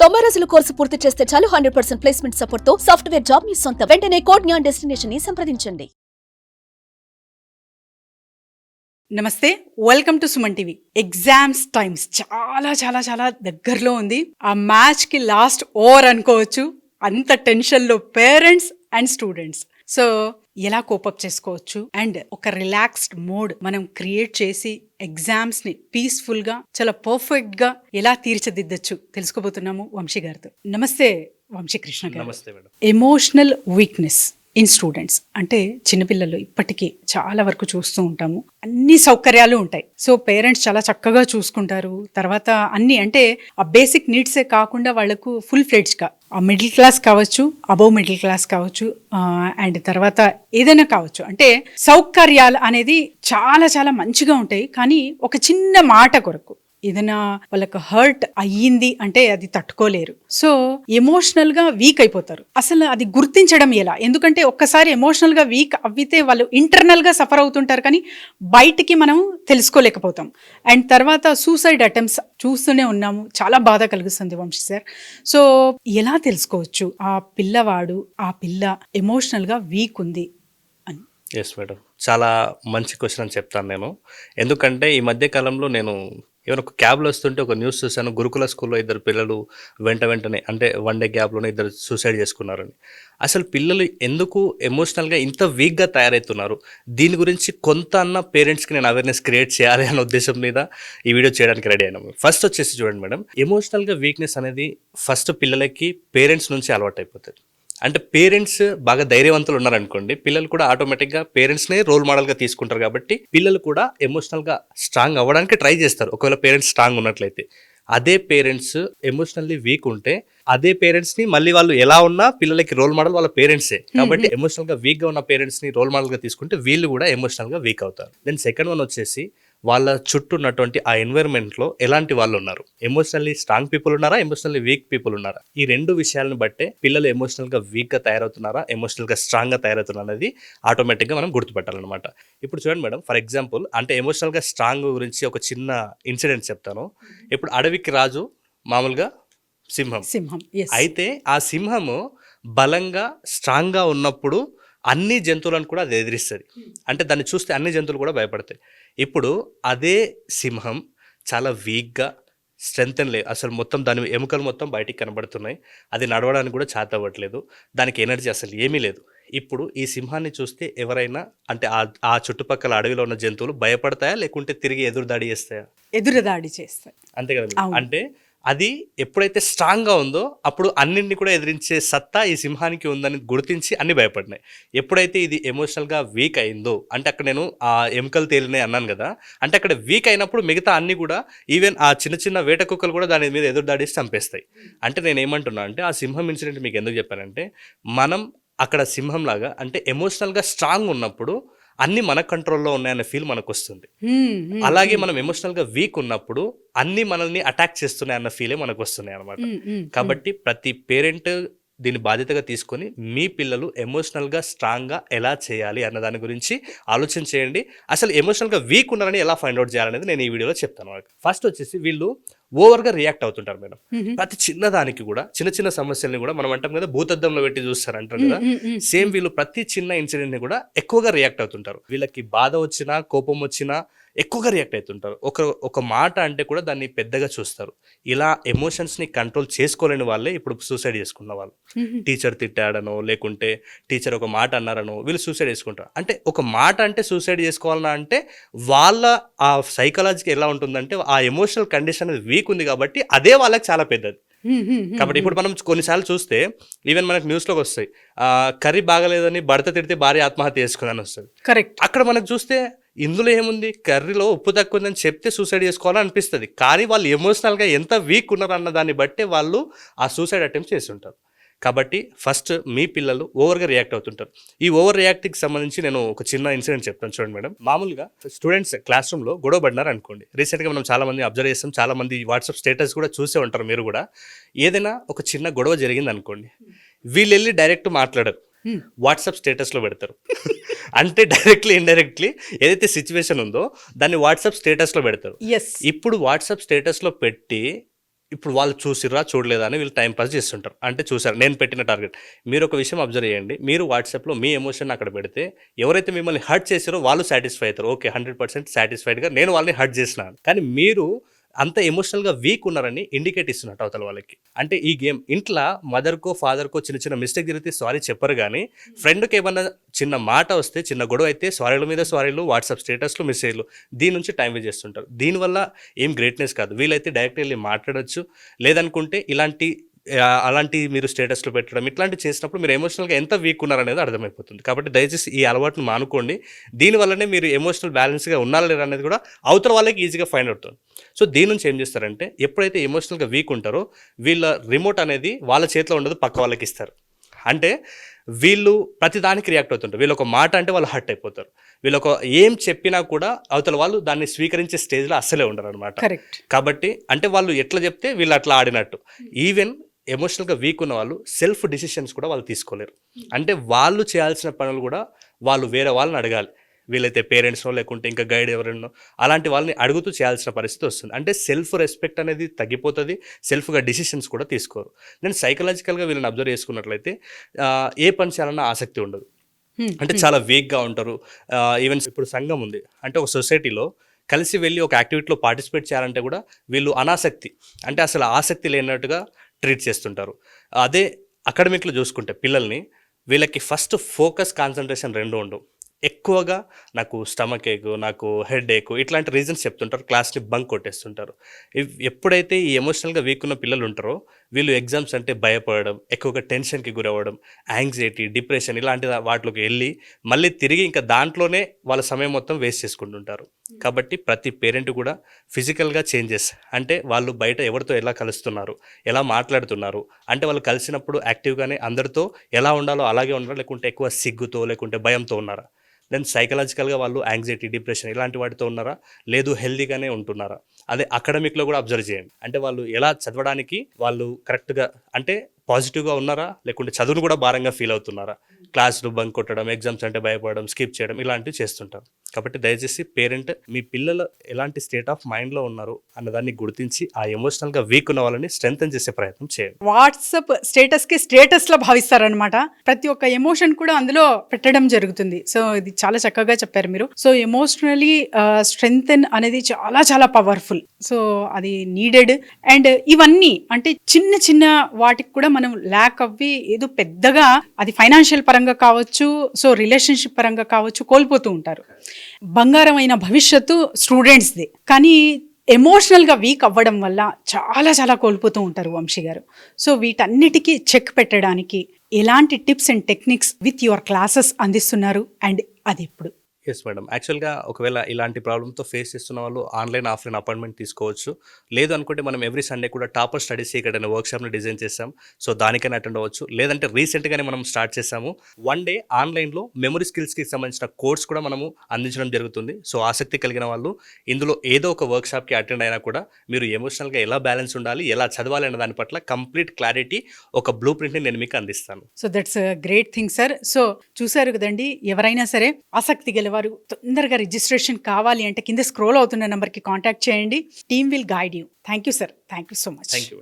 90 రోజుల కోర్సు పూర్తి చేస్తే చాలు 100% ప్లేస్మెంట్ సపోర్ట్ తో సాఫ్ట్వేర్ జాబ్ మీ సొంతం. వెంటనే కోడ్ జ్ఞాన్ డెస్టినేషన్ ని సంప్రదించండి. నమస్తే, welcome to Suman TV. Exams times చాలా చాలా చాలా దగ్గరలో ఉంది. ఆ మ్యాచ్ కి లాస్ట్ ఓవర్ అనుకోవచ్చు. అంత టెన్షన్ లో పేరెంట్స్ అండ్ స్టూడెంట్స్. సో ఎలా కోపప్ చేసుకోవచ్చు అండ్ ఒక రిలాక్స్డ్ మోడ్ మనం క్రియేట్ చేసి ఎగ్జామ్స్ ని పీస్ఫుల్ గా చాలా పర్ఫెక్ట్ గా ఎలా తీర్చిదిద్దచ్చు తెలుసుకోబోతున్నాము వంశీ గారితో. నమస్తే వంశీ కృష్ణ గారు. నమస్తే madam. Emotional weakness in students అంటే చిన్నపిల్లలు ఇప్పటికీ చాలా వరకు చూస్తూ ఉంటాము. అన్ని సౌకర్యాలు ఉంటాయి. సో పేరెంట్స్ చాలా చక్కగా చూసుకుంటారు. తర్వాత అన్ని అంటే ఆ బేసిక్ నీడ్సే కాకుండా వాళ్ళకు ఫుల్ ఫ్లెడ్జ్గా ఆ మిడిల్ క్లాస్ కావచ్చు, అబవ్ మిడిల్ క్లాస్ కావచ్చు, అండ్ తర్వాత ఏదైనా కావచ్చు. అంటే సౌకర్యాలు అనేది చాలా చాలా మంచిగా ఉంటాయి. కానీ ఒక చిన్న మాట కొరకు ఏదైనా వాళ్ళకి హర్ట్ అయ్యింది అంటే అది తట్టుకోలేరు. సో ఎమోషనల్ గా వీక్ అయిపోతారు. అసలు అది గుర్తించడం ఎలా? ఎందుకంటే ఒక్కసారి ఎమోషనల్ గా వీక్ అవ్వితే వాళ్ళు ఇంటర్నల్ గా సఫర్ అవుతుంటారు, కానీ బయటికి మనం తెలుసుకోలేకపోతాం. అండ్ తర్వాత సూసైడ్ అటెంప్ట్స్ చూస్తూనే ఉన్నాము. చాలా బాధ కలిగిస్తుంది వంశీ సార్. సో ఎలా తెలుసుకోవచ్చు ఆ పిల్లవాడు, ఆ పిల్ల ఎమోషనల్ గా వీక్ ఉంది అని? ఎస్ మేడం, చాలా మంచి క్వశ్చన్ అని చెప్తాను నేను. ఎందుకంటే ఈ మధ్య కాలంలో నేను ఏమైనా ఒక క్యాబ్లో వస్తుంటే ఒక న్యూస్ చూశాను. గురుకుల స్కూల్లో ఇద్దరు పిల్లలు వెంటనే అంటే 1 డే గ్యాప్లోనే ఇద్దరు సూసైడ్ చేసుకున్నారని. అసలు పిల్లలు ఎందుకు ఎమోషనల్గా ఇంత వీక్గా తయారవుతున్నారు? దీని గురించి కొంత అన్న పేరెంట్స్కి నేను అవేర్నెస్ క్రియేట్ చేయాలి అనే ఉద్దేశం మీద ఈ వీడియో చేయడానికి రెడీ అయినాము. ఫస్ట్ వచ్చేసి చూడండి మేడం, ఎమోషనల్గా వీక్నెస్ అనేది ఫస్ట్ పిల్లలకి పేరెంట్స్ నుంచి అలవాటు అయిపోతుంది. అంటే పేరెంట్స్ బాగా ధైర్యవంతులు ఉన్నారనుకోండి, పిల్లలు కూడా ఆటోమేటిక్గా పేరెంట్స్నే రోల్ మోడల్గా తీసుకుంటారు. కాబట్టి పిల్లలు కూడా ఎమోషనల్గా స్ట్రాంగ్ అవ్వడానికి ట్రై చేస్తారు ఒకవేళ పేరెంట్స్ స్ట్రాంగ్ ఉన్నట్లయితే. అదే పేరెంట్స్ ఎమోషనల్లీ వీక్ ఉంటే అదే పేరెంట్స్ని మళ్ళీ వాళ్ళు ఎలా ఉన్నా పిల్లలకి రోల్ మోడల్ వాళ్ళ పేరెంట్సే. కాబట్టి ఎమోషనల్గా వీక్గా ఉన్న పేరెంట్స్ని రోల్ మోడల్గా తీసుకుంటే వీళ్ళు కూడా ఎమోషనల్గా వీక్ అవుతారు. దెన్ సెకండ్ వన్ వచ్చేసి వాళ్ళ చుట్టూ ఉన్నటువంటి ఆ ఎన్వైర్న్మెంట్లో ఎలాంటి వాళ్ళు ఉన్నారు, ఎమోషనల్లీ స్ట్రాంగ్ పీపుల్ ఉన్నారా, ఎమోషనల్లీ వీక్ పీపుల్ ఉన్నారా, ఈ 2 విషయాలను బట్టే పిల్లలు ఎమోషనల్గా వీక్గా తయారవుతున్నారా, ఎమోషనల్గా స్ట్రాంగ్గా తయారవుతున్నారు అనేది ఆటోమేటిక్గా మనం గుర్తుపెట్టాలన్నమాట. ఇప్పుడు చూడండి మేడం, ఫర్ ఎగ్జాంపుల్ అంటే ఎమోషనల్గా స్ట్రాంగ్ గురించి ఒక చిన్న ఇన్సిడెంట్ చెప్తాను. ఇప్పుడు అడవికి రాజు మామూలుగా సింహం. అయితే ఆ సింహము బలంగా స్ట్రాంగ్గా ఉన్నప్పుడు అన్ని జంతువులను కూడా అది ఎదిరిస్తుంది. అంటే దాన్ని చూస్తే అన్ని జంతువులు కూడా భయపడతాయి. ఇప్పుడు అదే సింహం చాలా వీక్గా స్ట్రెంగ్త్ లేదు, అసలు మొత్తం దాని ఎముకలు మొత్తం బయటికి కనబడుతున్నాయి, అది నడవడానికి కూడా చేత అవ్వట్లేదు, దానికి ఎనర్జీ అసలు ఏమీ లేదు. ఇప్పుడు ఈ సింహాన్ని చూస్తే ఎవరైనా అంటే ఆ చుట్టుపక్కల అడవిలో ఉన్న జంతువులు భయపడతాయా, లేకుంటే తిరిగి ఎదురుదాడి చేస్తాయా? ఎదురుదాడి చేస్తాయి. అంతే కదా. అంటే అది ఎప్పుడైతే స్ట్రాంగ్గా ఉందో అప్పుడు అన్నింటినీ కూడా ఎదిరించే సత్తా ఈ సింహానికి ఉందని గుర్తించి అన్ని భయపడినాయి. ఎప్పుడైతే ఇది ఎమోషనల్గా వీక్ అయిందో, అంటే అక్కడ నేను ఆ ఎముకలు తేలినాయి అన్నాను కదా, అంటే అక్కడ వీక్ అయినప్పుడు మిగతా అన్ని కూడా ఈవెన్ ఆ చిన్న చిన్న వేట కుక్కలు కూడా దాని మీద ఎదురుదాడిసి చంపేస్తాయి. అంటే నేను ఏమంటున్నా అంటే ఆ సింహం ఇన్సిడెంట్ మీకు ఎందుకు చెప్పానంటే, మనం అక్కడ సింహంలాగా అంటే ఎమోషనల్గా స్ట్రాంగ్ ఉన్నప్పుడు అన్ని మన కంట్రోల్లో ఉన్నాయన్న ఫీల్ మనకు వస్తుంది. అలాగే మనం ఎమోషనల్గా వీక్ ఉన్నప్పుడు అన్ని మనల్ని అటాక్ చేస్తున్నాయి అన్న ఫీలే మనకు వస్తున్నాయి అనమాట. కాబట్టి ప్రతి పేరెంట్ దీన్ని బాధ్యతగా తీసుకొని మీ పిల్లలు ఎమోషనల్గా స్ట్రాంగ్గా ఎలా చేయాలి అన్న దాని గురించి ఆలోచన చేయండి. అసలు ఎమోషనల్గా వీక్ ఉన్నారని ఎలా ఫైండ్ అవుట్ చేయాలనేది నేను ఈ వీడియోలో చెప్తాను. ఫస్ట్ వచ్చేసి వీళ్ళు ఓవర్గా రియాక్ట్ అవుతుంటారు మేడం. ప్రతి చిన్నదానికి కూడా, చిన్న చిన్న సమస్యల్ని కూడా మనం అంటాం కదా భూతద్దంలో పెట్టి చూస్తారు అంటారు కదా, సేమ్ వీళ్ళు ప్రతి చిన్న ఇన్సిడెంట్ని కూడా ఎక్కువగా రియాక్ట్ అవుతుంటారు. వీళ్ళకి బాధ వచ్చినా కోపం వచ్చినా ఎక్కువగా రియాక్ట్ అవుతుంటారు. ఒక మాట అంటే కూడా దాన్ని పెద్దగా చూస్తారు. ఇలా ఎమోషన్స్ని కంట్రోల్ చేసుకోలేని వాళ్ళే ఇప్పుడు సూసైడ్ చేసుకున్న వాళ్ళు. టీచర్ తిట్టాడనో లేకుంటే టీచర్ ఒక మాట అన్నారనో వీళ్ళు సూసైడ్ చేసుకుంటారు. అంటే ఒక మాట అంటే సూసైడ్ చేసుకోవాలన్నా అంటే వాళ్ళ ఆ సైకాలజీకి ఎలా ఉంటుందంటే ఆ ఎమోషనల్ కండిషన్ అనేది వీక్ ఉంది కాబట్టి అదే వాళ్ళకి చాలా పెద్దది. కాబట్టి ఇప్పుడు మనం కొన్నిసార్లు చూస్తే ఈవెన్ మనకు న్యూస్లోకి వస్తాయి, కర్రీ బాగలేదని భర్త తిడితే భార్య ఆత్మహత్య చేసుకుందని వస్తుంది. కరెక్ట్. అక్కడ మనకు చూస్తే ఇందులో ఏముంది, కర్రీలో ఉప్పు తక్కువ ఉందని చెప్తే సూసైడ్ చేసుకోవాలని అనిపిస్తుంది. కానీ వాళ్ళు ఎమోషనల్గా ఎంత వీక్ ఉన్నారు అన్న దాన్ని బట్టే వాళ్ళు ఆ సూసైడ్ అటెంప్ట్ చేస్తుంటారు. కాబట్టి ఫస్ట్ మీ పిల్లలు ఓవర్గా రియాక్ట్ అవుతుంటారు. ఈ ఓవర్ రియాక్ట్కి సంబంధించి నేను ఒక చిన్న ఇన్సిడెంట్ చెప్తాను చూడండి మేడం. మామూలుగా స్టూడెంట్స్ క్లాస్ రూమ్లో గొడవ పడినారు అనుకోండి. రీసెంట్గా మనం చాలా మంది అబ్జర్వ్ చేస్తాం, చాలా మంది వాట్సాప్ స్టేటస్ కూడా చూసే ఉంటారు మీరు కూడా. ఏదైనా ఒక చిన్న గొడవ జరిగింది అనుకోండి, వీళ్ళు వెళ్ళి డైరెక్ట్ మాట్లాడరు, వాట్సాప్ స్టేటస్లో పెడతారు. అంటే డైరెక్ట్లీ ఇండైరెక్ట్లీ ఏదైతే సిచ్యువేషన్ ఉందో దాన్ని వాట్సాప్ స్టేటస్లో పెడతారు. ఇప్పుడు వాట్సాప్ స్టేటస్లో పెట్టి ఇప్పుడు వాళ్ళు చూసిర్రా చూడలేదా అని వీళ్ళు టైం పాస్ చేస్తుంటారు. అంటే చూసారు నేను పెట్టిన టార్గెట్. మీరు ఒక విషయం అబ్జర్వ్ చేయండి. మీరు వాట్సాప్లో మీ ఎమోషన్ అక్కడ పెడితే ఎవరైతే మిమ్మల్ని హర్ట్ చేసారో వాళ్ళు సాటిస్ఫై అవుతారు. ఓకే 100% సాటిస్ఫైడ్గా నేను వాళ్ళని హర్ట్ చేసినాను. కానీ మీరు అంత ఎమోషనల్గా వీక్ ఉన్నారని ఇండికేట్ ఇస్తున్నట్టు అవతల వాళ్ళకి. అంటే ఈ గేమ్ ఇంట్లో మదర్కో ఫాదర్కో చిన్న చిన్న మిస్టేక్ జరిగితే సారీ చెప్పరు, కానీ ఫ్రెండ్కి ఏమన్నా చిన్న మాట వస్తే చిన్న గొడవ అయితే సారీల మీద సారీలు, వాట్సాప్ స్టేటస్లు, మెసేజ్లు, దీని నుంచి టైం వేస్ట్ చేస్తుంటారు. దీనివల్ల ఏం గ్రేట్నెస్ కాదు. వీలైతే డైరెక్ట్ వెళ్ళి మాట్లాడొచ్చు, లేదనుకుంటే అలాంటి మీరు స్టేటస్లో పెట్టడం ఇట్లాంటివి చేసినప్పుడు మీరు ఎమోషనల్గా ఎంత వీక్ ఉన్నారనేది అర్థమైపోతుంది. కాబట్టి దయచేసి ఈ అలవాటును మానుకోండి. దీనివల్లనే మీరు ఎమోషనల్ బ్యాలెన్స్గా ఉన్నారా లేదా అనేది కూడా అవతల వాళ్ళకి ఈజీగా ఫైండ్ అవుతుంది. సో దీని నుంచి ఏం చేస్తారంటే ఎప్పుడైతే ఎమోషనల్గా వీక్ ఉంటారో వీళ్ళ రిమోట్ అనేది వాళ్ళ చేతిలో ఉండదు, పక్క వాళ్ళకి ఇస్తారు. అంటే వీళ్ళు ప్రతిదానికి రియాక్ట్ అవుతుంటారు. వీళ్ళు ఒక మాట అంటే వాళ్ళు హర్ట్ అయిపోతారు. వీళ్ళు ఒక ఏం చెప్పినా కూడా అవతల వాళ్ళు దాన్ని స్వీకరించే స్టేజ్లో అస్సలే ఉండరు అనమాట. కాబట్టి అంటే వాళ్ళు ఎట్లా చెప్తే వీళ్ళు అట్లా ఆడినట్టు. ఈవెన్ ఎమోషనల్గా వీక్ ఉన్న వాళ్ళు సెల్ఫ్ డిసిషన్స్ కూడా వాళ్ళు తీసుకోలేరు. అంటే వాళ్ళు చేయాల్సిన పనులు కూడా వాళ్ళు వేరే వాళ్ళని అడగాలి. వీళ్ళైతే పేరెంట్స్నో లేకుంటే ఇంకా గైడ్ ఎవరినో అలాంటి వాళ్ళని అడుగుతూ చేయాల్సిన పరిస్థితి వస్తుంది. అంటే సెల్ఫ్ రెస్పెక్ట్ అనేది తగ్గిపోతుంది, సెల్ఫ్గా డిసిషన్స్ కూడా తీసుకోరు. నేను సైకలాజికల్గా వీళ్ళని అబ్జర్వ్ చేసుకున్నట్లయితే ఏ పని చేయాలన్నా ఆసక్తి ఉండదు. అంటే చాలా వీక్గా ఉంటారు. ఈవెన్ ఇప్పుడు సంఘం ఉంది అంటే ఒక సొసైటీలో కలిసి వెళ్ళి ఒక యాక్టివిటీలో పార్టిసిపేట్ చేయాలంటే కూడా వీళ్ళు అనాసక్తి, అంటే అసలు ఆసక్తి లేనట్టుగా ట్రీట్ చేస్తుంటారు. అదే అకాడమిక్లో చూసుకుంటే పిల్లల్ని వీళ్ళకి ఫస్ట్ ఫోకస్, కాన్సన్ట్రేషన్ రెండు ఉండవు. ఎక్కువగా నాకు స్టమక్ ఏక్, నాకు హెడ్ ఏక్ ఇట్లాంటి రీజన్స్ చెప్తుంటారు, క్లాస్ని బంక్ కొట్టేస్తుంటారు. ఎప్పుడైతే ఈ ఎమోషనల్గా వీక్ ఉన్న పిల్లలు ఉంటారో వీళ్ళు ఎగ్జామ్స్ అంటే భయపడడం, ఎక్కువగా టెన్షన్కి గురవ్వడం, యాంగ్జైటీ, డిప్రెషన్ ఇలాంటి వాటిలోకి వెళ్ళి మళ్ళీ తిరిగి ఇంకా దాంట్లోనే వాళ్ళ సమయం మొత్తం వేస్ట్ చేసుకుంటుంటారు. కాబట్టి ప్రతి పేరెంట్ కూడా ఫిజికల్గా చేంజెస్, అంటే వాళ్ళు బయట ఎవరితో ఎలా కలుస్తున్నారు, ఎలా మాట్లాడుతున్నారు, అంటే వాళ్ళు కలిసినప్పుడు యాక్టివ్గానే అందరితో ఎలా ఉండాలో అలాగే ఉన్నారా, లేకుంటే ఎక్కువ సిగ్గుతో లేకుంటే భయంతో ఉన్నారా, దెన్ సైకలాజికల్గా వాళ్ళు యాంగ్జైటీ, డిప్రెషన్ ఇలాంటి వాటితో ఉన్నారా, లేదు హెల్దీగానే ఉంటున్నారా. అదే అకాడమిక్లో కూడా అబ్జర్వ్ చేయండి. అంటే వాళ్ళు ఎలా చదవడానికి వాళ్ళు కరెక్ట్గా అంటే పాజిటివ్గా ఉన్నారా, లేకుంటే చదువును కూడా భారంగా ఫీల్ అవుతున్నారా, క్లాసులు బంక్ కొట్టడం, ఎగ్జామ్స్ అంటే భయపడడం, స్కిప్ చేయడం ఇలాంటివి చేస్తుంటారు. కాబట్టి దయచేసి పేరెంట్ మీ పిల్లలు ఎలాంటి స్టేట్ ఆఫ్ మైండ్లో ఉన్నారు అన్నదాన్ని గుర్తించి ఆ ఎమోషనల్గా వీక్ ఉన్న వాళ్ళని స్ట్రెంథన్ చేసే ప్రయత్నం చేయండి. వాట్సాప్ స్టేటస్కి స్టేటస్లో భావిస్తారనమాట. ప్రతి ఒక్క ఎమోషన్ కూడా అందులో పెట్టడం జరుగుతుంది. సో ఇది చాలా చక్కగా చెప్పారు మీరు. సో ఎమోషనలీ స్ట్రెంథన్ అనేది చాలా చాలా పవర్ఫుల్. సో అది నీడెడ్. అండ్ ఇవన్నీ అంటే చిన్న చిన్న వాటికి కూడా మనం ల్యాక్ అవ్వి ఏదో పెద్దగా అది ఫైనాన్షియల్ పరంగా కావచ్చు, సో రిలేషన్షిప్ పరంగా కావచ్చు కోల్పోతూ ఉంటారు. బంగారమైన భవిష్యత్తు స్టూడెంట్స్ది, కానీ ఎమోషనల్గా వీక్ అవ్వడం వల్ల చాలా చాలా కోల్పోతూ ఉంటారు వంశీ గారు. సో వీటన్నిటికీ చెక్ పెట్టడానికి ఎలాంటి tips and techniques with your classes అందిస్తున్నారు, అండ్ అది ఎప్పుడు? ఎస్ మేడం, యాక్చువల్గా ఒకవేళ ఇలాంటి ప్రాబ్లమ్తో ఫేస్ చేస్తున్న వాళ్ళు ఆన్లైన్, ఆఫ్లైన్ అపాయింట్మెంట్ తీసుకోవచ్చు. లేదు అనుకుంటే మనం ఎవ్రీ సండే కూడా టాపర్ స్టడీస్ ఇక్కడ వర్క్షాప్ని డిజైన్ చేస్తాం. సో దానికైనా అటెండ్ అవ్వచ్చు. లేదంటే రీసెంట్గానే మనం స్టార్ట్ చేసాము 1 డే ఆన్లైన్లో మెమరీ స్కిల్స్కి సంబంధించిన కోర్స్ కూడా మనము అందించడం జరుగుతుంది. సో ఆసక్తి కలిగిన వాళ్ళు ఇందులో ఏదో ఒక వర్క్షాప్కి అటెండ్ అయినా కూడా మీరు ఎమోషనల్గా ఎలా బ్యాలెన్స్ ఉండాలి, ఎలా చదవాలి అనే దాని పట్ల కంప్లీట్ క్లారిటీ, ఒక బ్లూ ప్రింట్ని నేను మీకు అందిస్తాను. So that's great thing sir. So చూసారు కదండి, ఎవరైనా సరే ఆసక్తి గల వారు తొందరగా రిజిస్ట్రేషన్ కావాలి అంటే కింద స్క్రోల్ అవుతున్న నెంబర్కి కాంటాక్ట్ చేయండి. Team will guide you. Thank you sir. Thank you so much. Thank you.